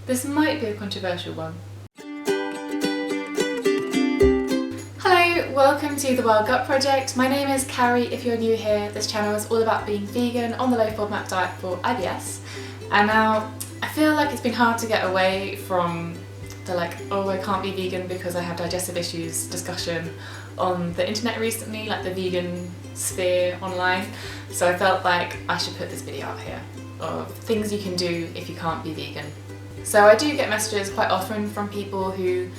This might be a controversial one. Hello, welcome to the Wild Gut Project. My name is Carrie. If you're new here, this channel is all about being vegan on the low FODMAP diet for IBS. And now I feel like it's been hard to get away from the oh, I can't be vegan because I have digestive issues discussion on the internet recently, like the vegan sphere online. So I felt like I should put this video out here of things you can do if you can't be vegan. So I do get messages quite often from people who,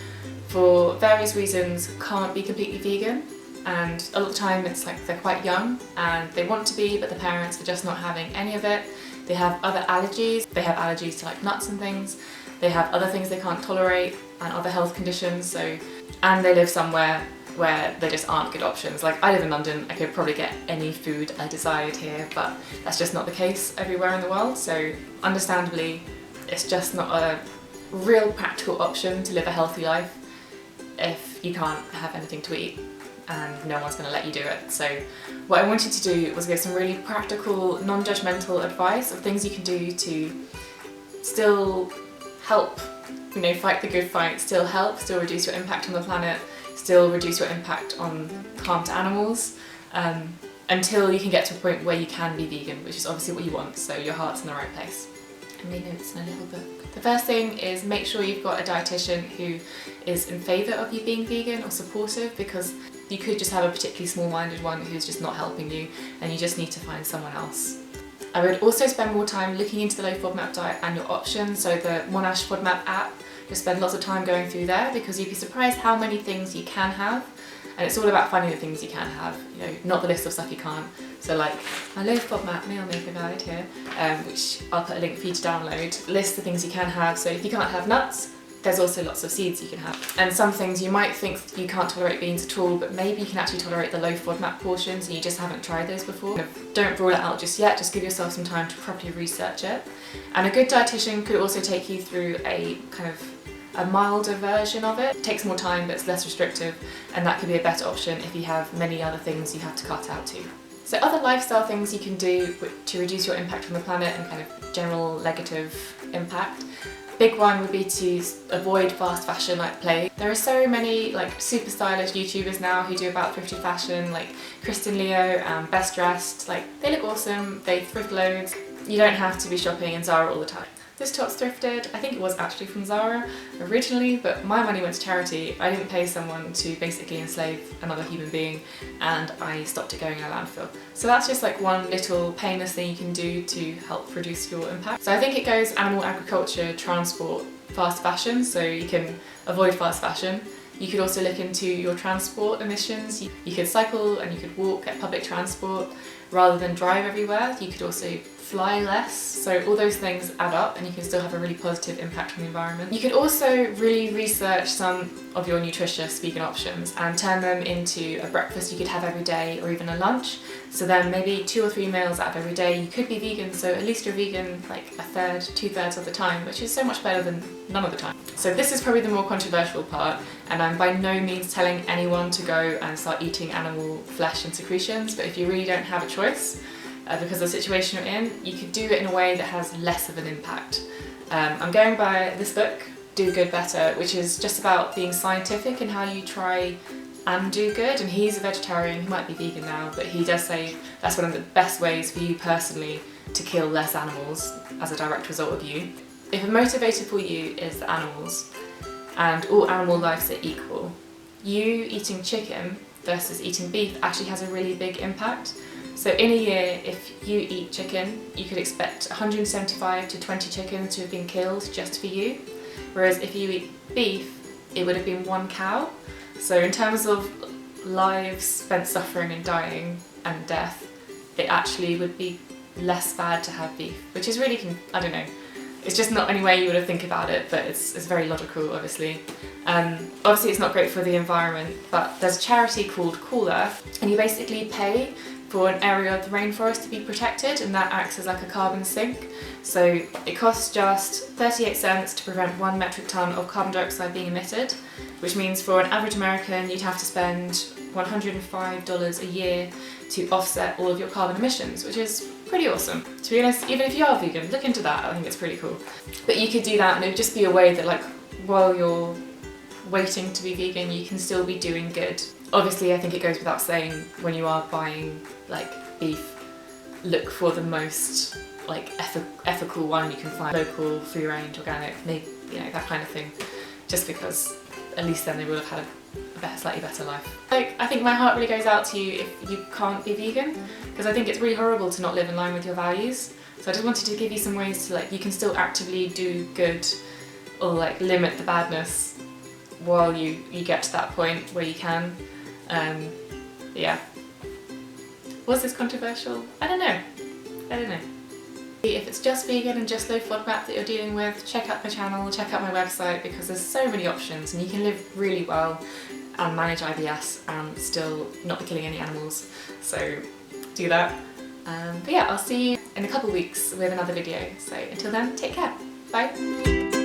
for various reasons, can't be completely vegan, and a lot of the time it's like they're quite young and they want to be, but the parents are just not having any of it. They have other allergies. They have allergies to like nuts and things. They have other things they can't tolerate and other health conditions. And they live somewhere where there just aren't good options. Like, I live in London, I could probably get any food I desired here, but that's just not the case everywhere in the world. So understandably, it's just not a real practical option to live a healthy life if you can't have anything to eat and no one's going to let you do it. So what I wanted to do was give some really practical, non-judgmental advice of things you can do to still help, fight the good fight, still reduce your impact on the planet, still reduce your impact on harm to animals, until you can get to a point where you can be vegan, which is obviously what you want, so your heart's in the right place. I made notes in a little book. The first thing is make sure you've got a dietitian who is in favour of you being vegan or supportive, because you could just have a particularly small-minded one who's just not helping you and you just need to find someone else. I would also spend more time looking into the low FODMAP diet and your options, so the Mono-saccharides app, just spend lots of time going through there because you'd be surprised how many things you can have, and it's all about finding the things you can have, not the list of stuff you can't. So like my low FODMAP meal maker guide here, which I'll put a link for you to download, lists the things you can have. So if you can't have nuts, there's also lots of seeds you can have. And some things you might think you can't tolerate beans at all, but maybe you can actually tolerate the low FODMAP portions and you just haven't tried those before. Don't rule it out just yet, just give yourself some time to properly research it. And a good dietitian could also take you through a kind of a milder version of it. It takes more time, but it's less restrictive, and that could be a better option if you have many other things you have to cut out too. So other lifestyle things you can do to reduce your impact on the planet and kind of general negative impact. Big one would be to avoid fast fashion like plague. There are so many super stylish YouTubers now who do about thrifty fashion, like Kristen Leo and Best Dressed. They look awesome, they thrift loads. You don't have to be shopping in Zara all the time. This top's thrifted. I think it was actually from Zara originally, but my money went to charity. I didn't pay someone to basically enslave another human being, and I stopped it going in a landfill. So that's just one little painless thing you can do to help reduce your impact. So I think it goes animal, agriculture, transport, fast fashion, so you can avoid fast fashion. You could also look into your transport emissions. You could cycle and you could walk, get public transport rather than drive everywhere. You could also fly less. So all those things add up and you can still have a really positive impact on the environment. You could also really research some of your nutritious vegan options and turn them into a breakfast you could have every day or even a lunch. So then maybe 2 or 3 meals out of every day you could be vegan, so at least you're vegan a third, 2/3 of the time, which is so much better than none of the time. So this is probably the more controversial part, and I'm by no means telling anyone to go and start eating animal flesh and secretions, but if you really don't have a choice, because of the situation you're in, you could do it in a way that has less of an impact. I'm going by this book, Do Good Better, which is just about being scientific in how you try and do good, and he's a vegetarian, he might be vegan now, but he does say that's one of the best ways for you personally to kill less animals as a direct result of you. If a motivator for you is the animals, and all animal lives are equal, you eating chicken versus eating beef actually has a really big impact. So in a year, if you eat chicken, you could expect 175 to 20 chickens to have been killed just for you. Whereas if you eat beef, it would have been 1 cow. So in terms of lives spent suffering and dying and death, it actually would be less bad to have beef, which is really, I don't know, it's just not any way you would think about it, but it's very logical, obviously. Obviously it's not great for the environment, but there's a charity called Cool Earth, and you basically pay for an area of the rainforest to be protected, and that acts as like a carbon sink. So it costs just 38 cents to prevent 1 metric ton of carbon dioxide being emitted, which means for an average American you'd have to spend $105 a year to offset all of your carbon emissions, which is pretty awesome. To be honest, even if you are vegan, look into that, I think it's pretty cool. But you could do that and it would just be a way that like while you're waiting to be vegan you can still be doing good. Obviously I think it goes without saying when you are buying like beef, look for the most like ethical one you can find, local, free range, organic, maybe, you know, that kind of thing, just because at least then they will have had a slightly better life. Like, I think my heart really goes out to you if you can't be vegan, because I think it's really horrible to not live in line with your values. So I just wanted to give you some ways to like, you can still actively do good or like limit the badness while you get to that point where you can. Yeah. Was this controversial? I don't know. If it's just vegan and just low FODMAP that you're dealing with, check out my channel, check out my website, because there's so many options and you can live really well and manage IBS and still not be killing any animals. So do that. But yeah, I'll see you in a couple of weeks with another video. So until then, take care. Bye.